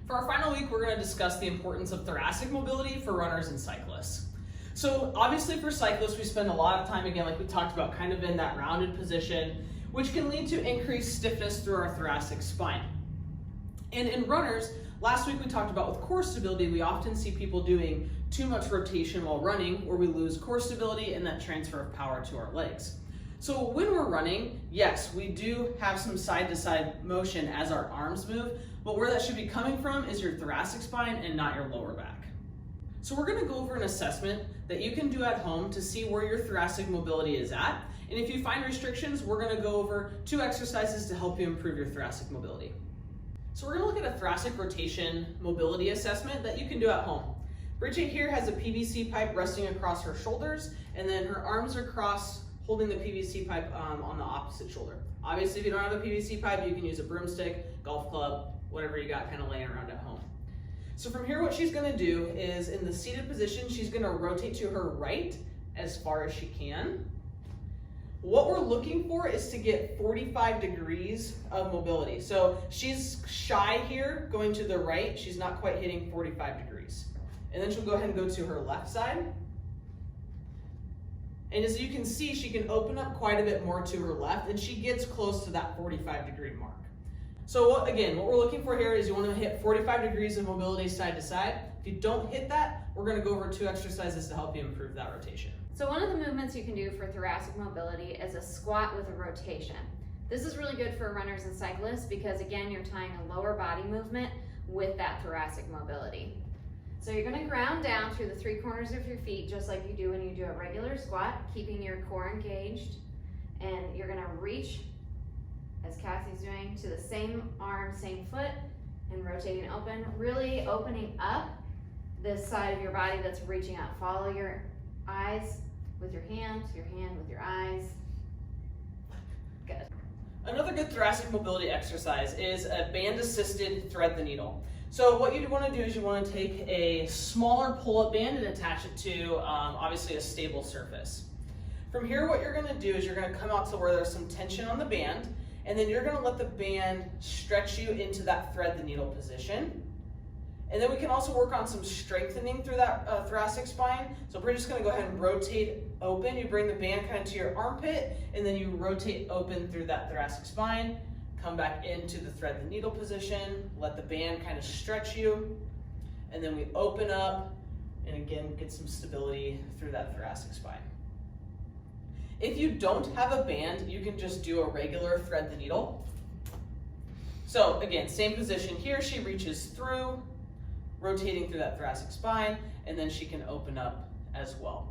For our final week, we're going to discuss the importance of thoracic mobility for runners and cyclists. So obviously for cyclists, we spend a lot of time, again, like we talked about, kind of in that rounded position, which can lead to increased stiffness through our thoracic spine. And in runners, last week we talked about with core stability, we often see people doing too much rotation while running, where we lose core stability and that transfer of power to our legs. So when we're running, yes, we do have some side-to-side motion as our arms move, but where that should be coming from is your thoracic spine and not your lower back. So we're going to go over an assessment that you can do at home to see where your thoracic mobility is at. And if you find restrictions, we're going to go over 2 exercises to help you improve your thoracic mobility. So we're going to look at a thoracic rotation mobility assessment that you can do at home. Bridget here has a PVC pipe resting across her shoulders, and then her arms are crossed, holding the PVC pipe on the opposite shoulder. Obviously, if you don't have a PVC pipe, you can use a broomstick, golf club, whatever you got kind of laying around at home. So from here, what she's gonna do is, in the seated position, she's gonna rotate to her right as far as she can. What we're looking for is to get 45 degrees of mobility. So she's shy here, going to the right. She's not quite hitting 45 degrees. And then she'll go ahead and go to her left side. And as you can see, she can open up quite a bit more to her left, and she gets close to that 45-degree mark. So what we're looking for here is you want to hit 45 degrees of mobility side to side. If you don't hit that, we're going to go over 2 exercises to help you improve that rotation. So one of the movements you can do for thoracic mobility is a squat with a rotation. This is really good for runners and cyclists because, again, you're tying a lower body movement with that thoracic mobility. So you're going to ground down through the 3 corners of your feet just like you do when you do a regular squat, keeping your core engaged. And you're going to reach, as Cassie's doing, to the same arm, same foot, and rotating open, really opening up this side of your body that's reaching out. Follow your eyes with your hand with your eyes. Good. Another good thoracic mobility exercise is a band-assisted thread the needle. So what you want to do is you want to take a smaller pull-up band and attach it to obviously a stable surface. From here, what you're going to do is you're going to come out to where there's some tension on the band, and then you're going to let the band stretch you into that thread the needle position. And then we can also work on some strengthening through that thoracic spine. So we're just going to go ahead and rotate open. You bring the band kind of to your armpit, and then you rotate open through that thoracic spine. Come back into the thread the needle position, let the band kind of stretch you, and then we open up and again get some stability through that thoracic spine. If you don't have a band, you can just do a regular thread the needle. So again, same position here, she reaches through, rotating through that thoracic spine, and then she can open up as well.